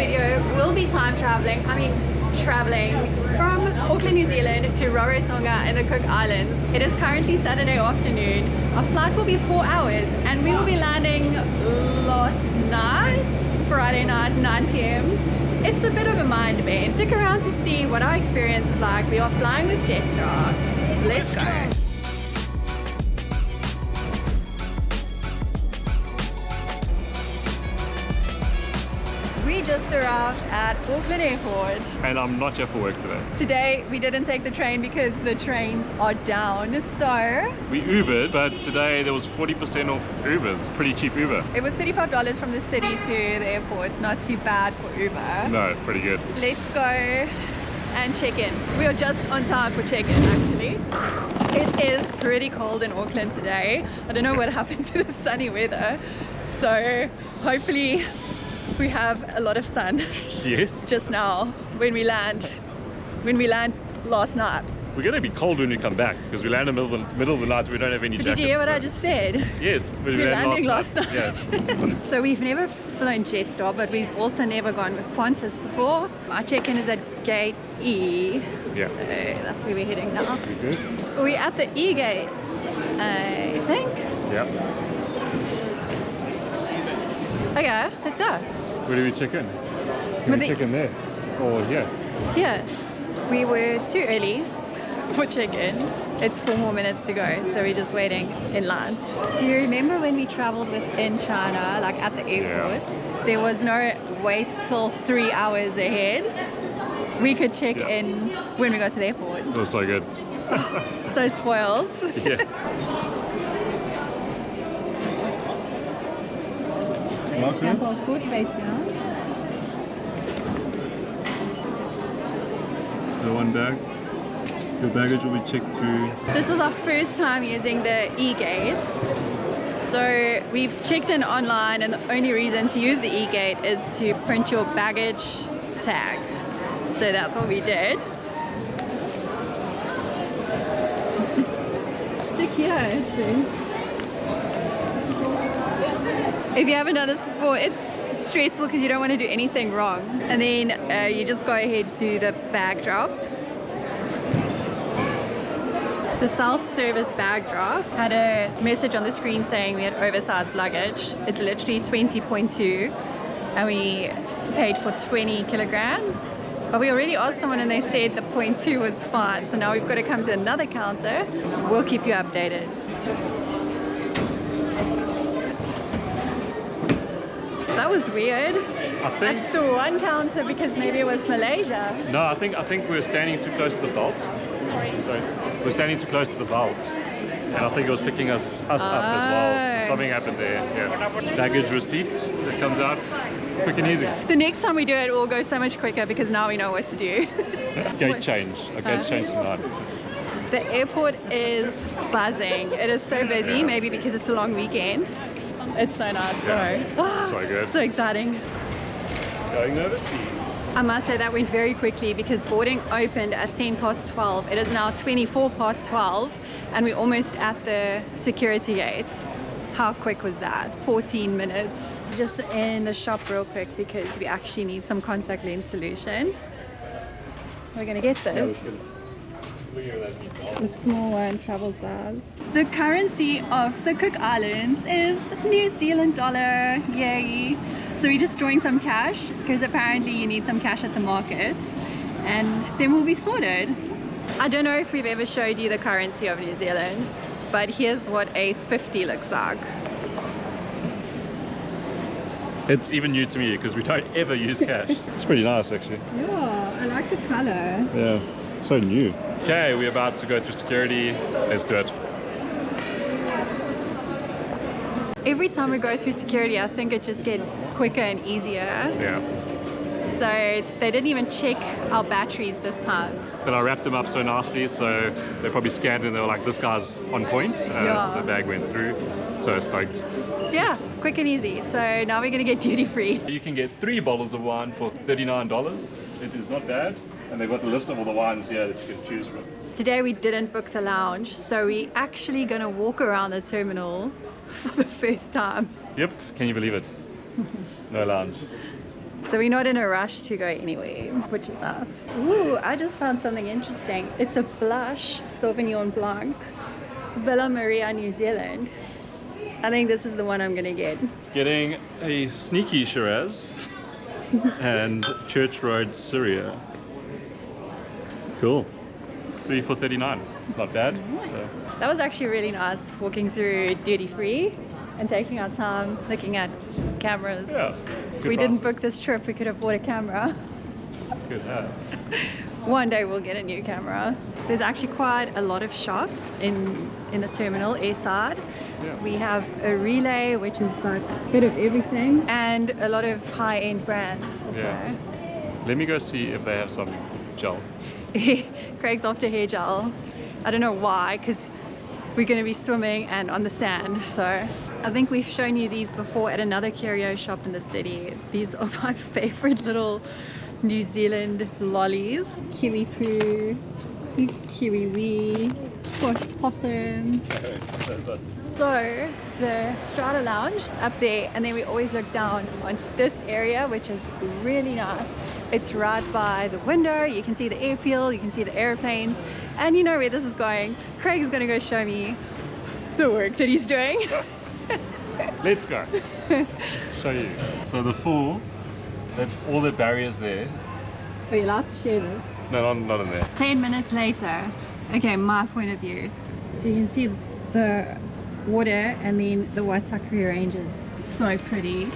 video will be time traveling. I mean, traveling from Auckland, New Zealand to RAROTONGA in the Cook Islands. It is currently Saturday afternoon. Our flight will be 4 hours and we will be landing last night, Friday night, 9 p.m. It's a bit of a mind bend. Stick around to see what our experience is like. We are flying with Jetstar. Let's go. We just arrived at Auckland Airport. And I'm not here for work today. Today we didn't take the train because the trains are down, so... We Ubered, but today there was 40% off Ubers. Pretty cheap Uber. It was $35 from the city to the airport. Not too bad for Uber. No, pretty good. Let's go and check in. We are just on time for check-in actually. It is pretty cold in Auckland today. I don't know what happened to the sunny weather. So hopefully we have a lot of sun. Yes. Just now when we land last night. We're going to be cold when we come back because we land in the middle of the night. We don't have any jackets. Did you hear what I just said? Yes. We're landing last night. Yeah. So we've never flown Jetstar, but we've also never gone with Qantas before. Our check-in is at gate E. Yeah. So that's where we're heading now. You good? We're at the E gates, I think. Yeah. Okay, let's go. Where do we check in? Can we check in there? Or here? Yeah. We were too early for check-in. It's 4 more minutes to go, so we're just waiting in line. Do you remember when we traveled within China, like at the airports? Yeah. There was no wait till 3 hours ahead. We could check in when we got to the airport. It was so good. So spoiled. Yeah. Scan passport, face down. So one bag. Your baggage will be checked through. This was our first time using the e-gates. So we've checked in online and the only reason to use the e-gate is to print your baggage tag. So that's what we did. Stick here, it says. If you haven't done this before, it's stressful because you don't want to do anything wrong. And then you just go ahead to the bag drops. The self-service bag drop had a message on the screen saying we had oversized luggage. It's literally 20.2 and we paid for 20 kilograms. But we already asked someone and they said the 0.2 was fine. So now we've got to come to another counter. We'll keep you updated. That was weird. I think at the one counter because maybe it was Malaysia. No, I think we're standing too close to the belt. Sorry. We're standing too close to the belt, and I think it was picking us up as well. So something happened there. Yeah. Baggage receipt that comes out quick and easy. The next time we do it, it will go so much quicker because now we know what to do. Gate change. Okay, it's changed tonight. The airport is buzzing. It is so busy. Yeah. Maybe because it's a long weekend. It's so nice. Yeah. So good. So exciting. Going overseas. I must say that went very quickly because boarding opened at 12:10. It is now 12:24 and we're almost at the security gates. How quick was that? 14 minutes. Just in the shop real quick because we actually need some contact lens solution. We're gonna get this. The small one, travel size. The currency of the Cook Islands is New Zealand dollar. Yay! So we're just drawing some cash because apparently you need some cash at the markets and then we'll be sorted. I don't know if we've ever showed you the currency of New Zealand, but here's what a 50 looks like. It's even new to me because we don't ever use cash. It's pretty nice actually. Yeah, I like the color. Yeah, so new. Okay, we're about to go through security. Let's do it. Every time we go through security, I think it just gets quicker and easier. Yeah. So they didn't even check our batteries this time. But I wrapped them up so nicely, so they probably scanned and they were like, this guy's on point. So the bag went through. So stoked. Yeah, quick and easy. So now we're gonna get duty free. You can get 3 bottles of wine for $39. It is not bad. And they've got a list of all the wines here that you can choose from. Today we didn't book the lounge, so we're actually gonna walk around the terminal for the first time. Yep, can you believe it? No lounge. So we're not in a rush to go anywhere, which is nice. Ooh, I just found something interesting. It's a blush Sauvignon Blanc, Villa Maria, New Zealand. I think this is the one I'm gonna get. Getting a sneaky Shiraz and Church Road Syria. Cool. 3 for $39. It's not bad. Nice. So. That was actually really nice, walking through duty free and taking our time looking at cameras. Yeah. If we didn't book this trip, we could have bought a camera. Good. Yeah. One day we'll get a new camera. There's actually quite a lot of shops in the terminal airside. Yeah. We have a relay, which is like a bit of everything, and a lot of high-end brands also. Yeah. Let me go see if they have some gel. Craig's after hair gel. I don't know why, because we're going to be swimming and on the sand. So I think we've shown you these before at another curio shop in the city. These are my favorite little New Zealand lollies. Kiwi poo, kiwi wee, squashed possums. So the Strata Lounge is up there, and then we always look down onto this area, which is really nice. It's right by the window. You can see the airfield, you can see the airplanes, and you know where this is going. Craig is going to go show me the work that he's doing. Let's go. Show you. So the four, all the barriers there. Are you allowed to share this? No, not in there. 10 minutes later, okay, my point of view. So you can see the water and then the Waitakere Ranges. So pretty.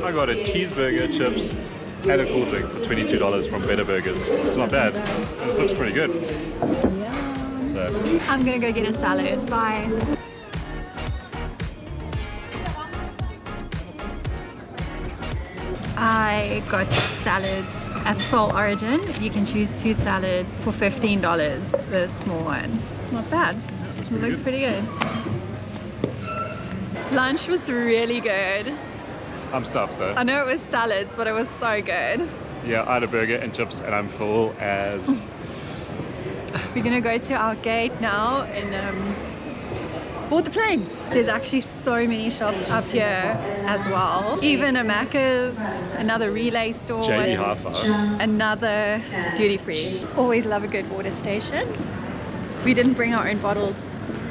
I got a cheeseburger, chips, and a cool drink for $22 from Better Burgers. It's not bad. It looks pretty good. Yeah. So I'm gonna go get a salad. Bye. I got salads at Soul Origin. You can choose 2 salads for $15, the small one. Not bad. yeah, It looks pretty good. Lunch was really good. I'm stuffed though. I know it was salads, but it was so good. Yeah, I had a burger and chips and I'm full as... We're gonna go to our gate now and board the plane. There's actually so many shops up here as well. Even a Macca's, another relay store, JD Hi-Fi. another duty free. Always love a good water station. We didn't bring our own bottles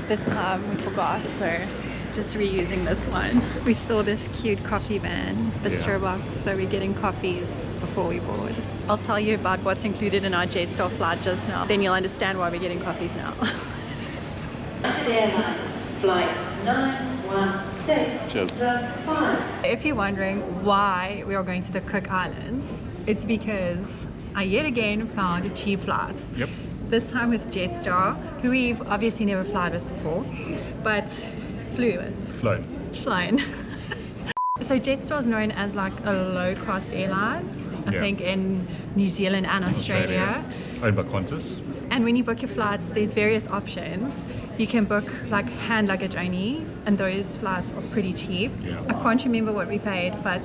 this time, we forgot, so just reusing this one. We saw this cute coffee van, bistro box, so we're getting coffees before we board. I'll tell you about what's included in our Jetstar flight just now, then you'll understand why we're getting coffees now. United Airlines Flight 916 Cheers. 5. If you're wondering why we are going to the Cook Islands, it's because I yet again found cheap flights. Yep. This time with Jetstar, who we've obviously never flown with before, but flew with. Flown. So Jetstar is known as like a low-cost airline, I think in New Zealand and Australia. Owned by Qantas. And when you book your flights, there's various options. You can book like hand luggage only, and those flights are pretty cheap. Yeah. I can't remember what we paid, but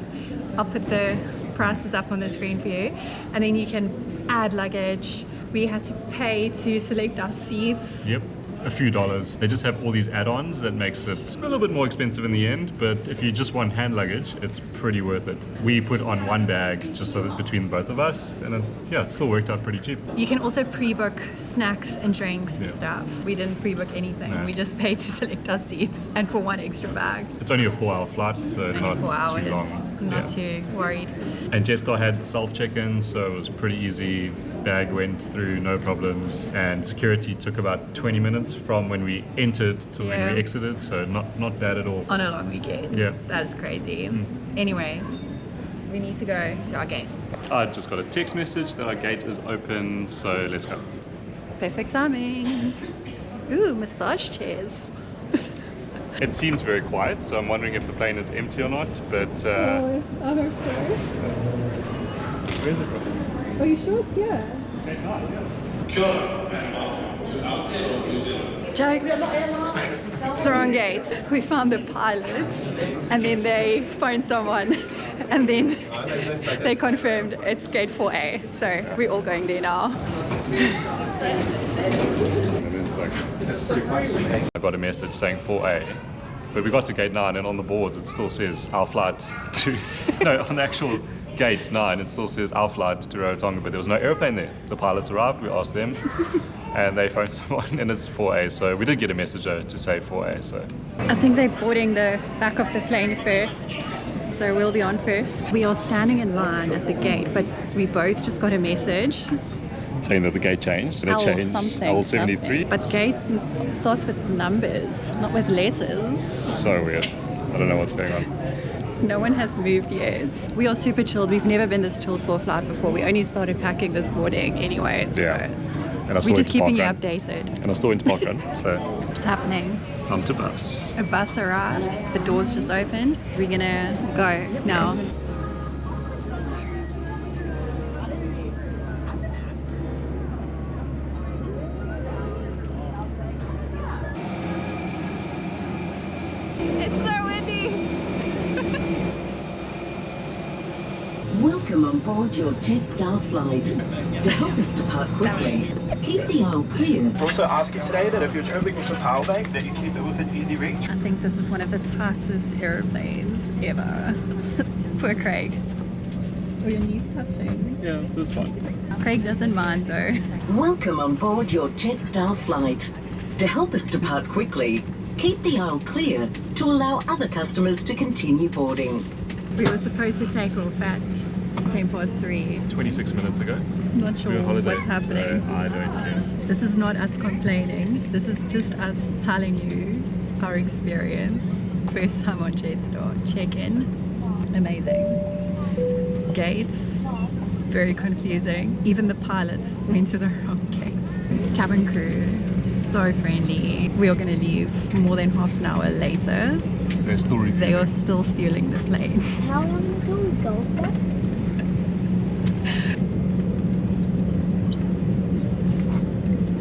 I'll put the prices up on the screen for you. And then you can add luggage. We had to pay to select our seats. Yep. A few dollars. They just have all these add-ons that makes it a little bit more expensive in the end, but if you just want hand luggage, it's pretty worth it. We put on one bag just so that between both of us, and it still worked out pretty cheap. You can also pre-book snacks and drinks and stuff. We didn't pre-book anything. No. We just paid to select our seats and for one extra bag. It's only a 4-hour flight, so not 4 hours. too long. I'm not too worried. And Jetstar had self-check-in, so it was pretty easy. Bag went through no problems, and security took about 20 minutes from when we entered to when we exited, so not bad at all. On a long weekend. Yeah. That is crazy. Anyway, we need to go to our gate. I just got a text message that our gate is open, so let's go. Perfect timing. Ooh, massage chairs. It seems very quiet, so I'm wondering if the plane is empty or not, but I hope so. where's it from? Are you sure it's here? Jokes. It's the wrong gate. We found the pilots and then they phoned someone and then they confirmed it's gate 4A. So we're all going there now. And then it's like, I got a message saying 4A, but we got to gate 9 and on the board it still says our flight to, no, on the actual gate 9 it still says our flight to Rarotonga, but there was no airplane there. The pilots arrived, we asked them, and they phoned someone and it's 4A, so we did get a message to say 4A, so. I think they're boarding the back of the plane first, so we'll be on first. We are standing in line at the gate, but we both just got a message Saying that the gate changed, and it changed L73. But gate starts with numbers, not with letters. So weird. I don't know what's going on. No one has moved yet. We are super chilled. We've never been this chilled for a flight before. We only started packing this morning anyway. So Yeah. And I we're just keeping you updated. And I still went to parkrun, so What's happening? it's time to bus. A bus arrived. The doors just opened. We're gonna go now. It's so windy. Welcome on board your Jetstar flight. To help us depart quickly, keep the aisle clear. We're also asking today that if you're traveling with a power bank, that you keep it within easy reach. I think this is one of the tightest airplanes ever. Poor Craig. Oh, your knees touching. Yeah, this one. Craig doesn't mind though. Welcome on board your Jetstar flight. To help us depart quickly, keep the aisle clear to allow other customers to continue boarding. We were supposed to take off at 3:10. 26 minutes ago. Not sure We were on holiday, what's happening. so I don't care. This is not us complaining. This is just us telling you our experience. First time on Jetstar. Check-in. Amazing. Gates. Very confusing. Even the pilots went to the wrong gates. Cabin crew. So friendly. We are going to leave more than half an hour later. They're still reviewing. They are still fueling the plane. How long do we go for?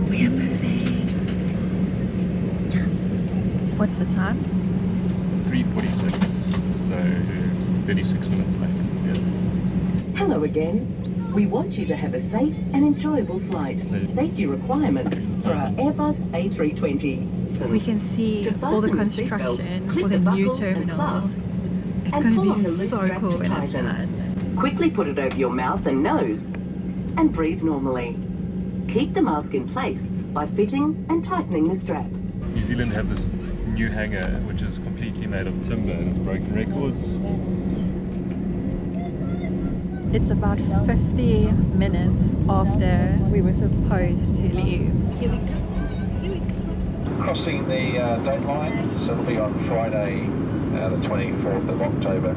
We are moving. What's the time? 3:46, so 36 minutes late. Yeah. Hello again. We want you to have a safe and enjoyable flight. Safety requirements for our Airbus A320. We can see To all the fasten your seatbelt, construction clip for the the new buckle and terminal. clasp, It's and going pull on to the be loose so strap cool to when it's tighten. done. Quickly put it over your mouth and nose and breathe normally. Keep the mask in place by fitting and tightening the strap. New Zealand have this new hangar which is completely made of timber and it's broken records. It's about 50 minutes after we were supposed to leave. Here we go. Here we go. Crossing the date line, so it'll be on Friday, the 24th of October.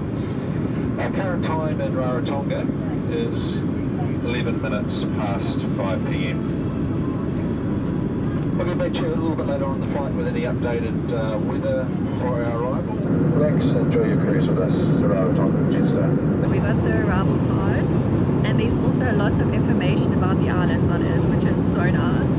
Our current time in Rarotonga is 11 minutes past 5 p.m. We'll get back to you a little bit later on the flight with any updated weather for our arrival. Relax, enjoy your cruise with us, the Rarotonga Jetstar. We got the arrival card, and there's also lots of information about the islands on it, which is so nice.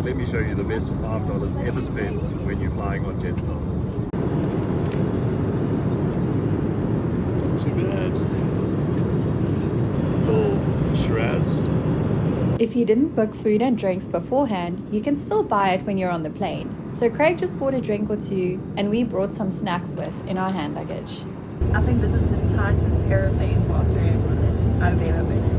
Let me show you the best $5 ever spent when you're flying on Jetstar. Not too bad. Little Shiraz. If you didn't book food and drinks beforehand, you can still buy it when you're on the plane. So Craig just bought a drink or two, and we brought some snacks with in our hand luggage. I think this is the tightest airplane bathroom I've ever been in.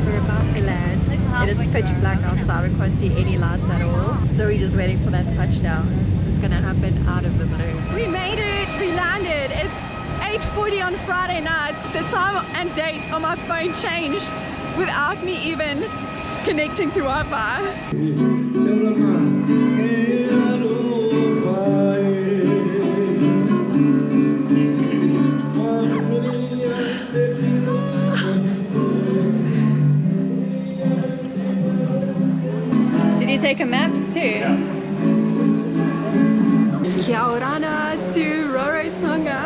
We're about to land. It is pitch black outside. We can't see any lights at all. So we're just waiting for that touchdown. It's gonna happen out of the blue. We made it! We landed! It's 8:40 on Friday night. The time and date on my phone changed without me even connecting to Wi-Fi. Did you take a maps too? Yeah. Kia orana to Rarotonga.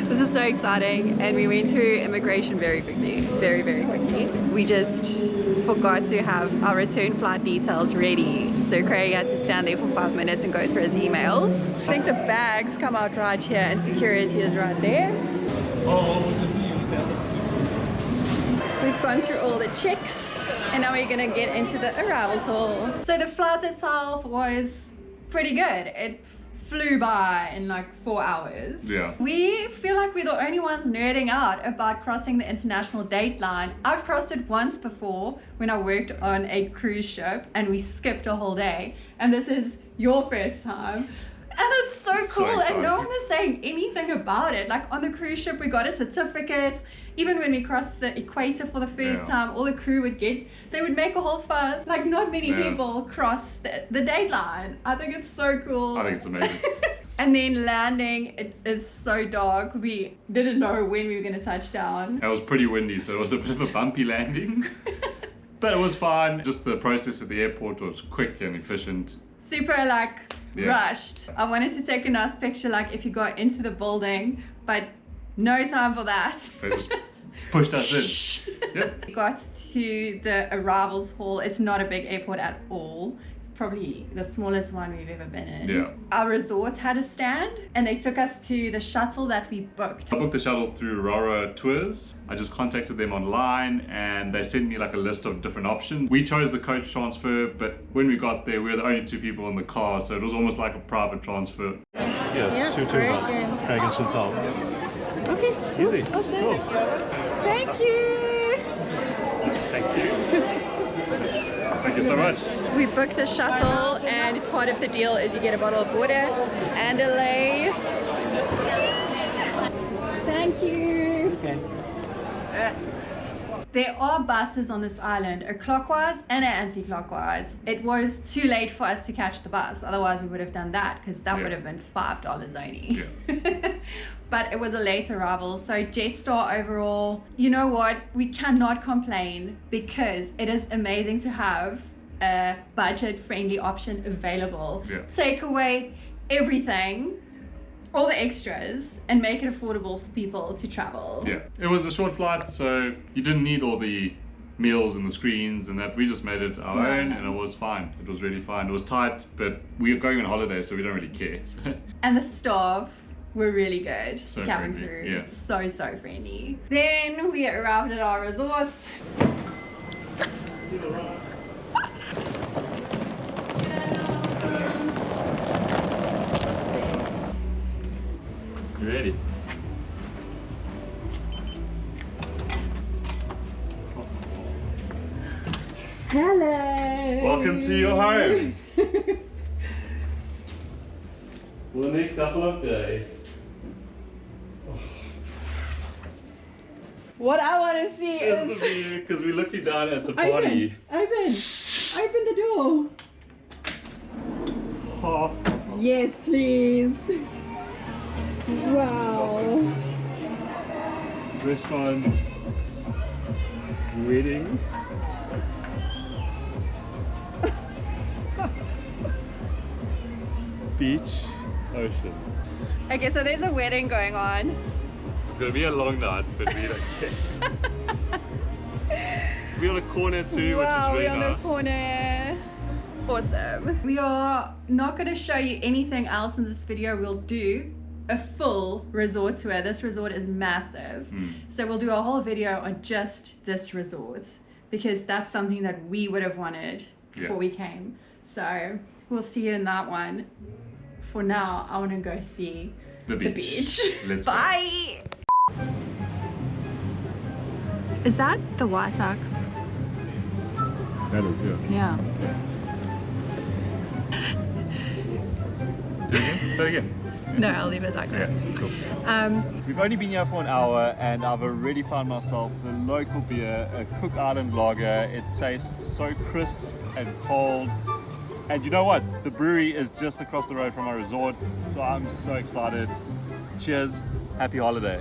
This is so exciting, and we went through immigration very quickly, very quickly. We just forgot to have our return flight details ready, so Craig had to stand there for 5 minutes and go through his emails. I think the bags come out right here and security is right there. We've gone through all the checks and now we're gonna get into the arrivals hall. So the flight itself was pretty good. It flew by in like 4 hours. Yeah. We feel like we're the only ones nerding out about crossing the international date line. I've crossed it once before when I worked on a cruise ship and we skipped a whole day, and this is your first time. And it's so cool, and no one is saying anything about it. Like on the cruise ship, we got a certificate. Even when we crossed the equator for the first time, all the crew would they would make a whole fuss. Like not many people cross the date line. I think it's so cool. I think it's amazing. And then landing, it is so dark. We didn't know when we were going to touch down. It was pretty windy, so it was a bit of a bumpy landing. But it was fine. Just the process at the airport was quick and efficient. Super like rushed. I wanted to take a nice picture like if you got into the building, but no time for that. They just pushed us in. Yep. We got to the arrivals hall. It's not a big airport at all. It's probably the smallest one we've ever been in. Yeah. Our resort had a stand and they took us to the shuttle that we booked. I booked the shuttle through Rara Tours. I just contacted them online and they sent me like a list of different options. We chose the coach transfer, but when we got there, we were the only 2 people in the car, so it was almost like a private transfer. Yes, two of us, Craig and Chantal. Okay. Easy. Awesome. Cool. Thank you. Thank you. Thank you so much. We booked a shuttle and part of the deal is you get a bottle of water and a lei. Thank you. Okay. There are buses on this island, a clockwise and an anti-clockwise. It was too late for us to catch the bus, otherwise we would have done that because that would have been $5 only. Yeah. But it was a late arrival, so Jetstar overall, you know what, we cannot complain because it is amazing to have a budget-friendly option available. Yeah. Take away everything, all the extras, and make it affordable for people to travel. Yeah, it was a short flight, so you didn't need all the meals and the screens and that. We just made it our own and it was fine. It was really fine. It was tight, but we were going on holiday, so we don't really care. And the staff were really good. So cabin friendly, crew, yeah. so friendly. Then we arrived at our resort. You ready? Hello. Welcome to your home. For the next couple of days. What I want to see Here's is... the view, because we're looking down at the party. Open the door. Oh. Yes, please. Wow. Restaurant. Wedding. Beach. Ocean. Okay, so there's a wedding going on. It's gonna be a long night, but we don't care. We're on a corner too, Wow, which is really we're on nice. the corner. Awesome. We are not going to show you anything else in this video. We'll do a full resort tour. This resort is massive. So we'll do a whole video on just this resort because that's something that we would have wanted before we came. So we'll see you in that one. For now, I want to go see the beach. Let's Bye. Is that the White Ox? That is, Yeah. Do it again? Do it again. No, I'll leave it like that. Yeah, cool. We've only been here for an hour and I've already found myself the local beer, a Cook Island lager. It tastes so crisp and cold. And you know what? The brewery is just across the road from our resort, so I'm so excited. Cheers, happy holiday.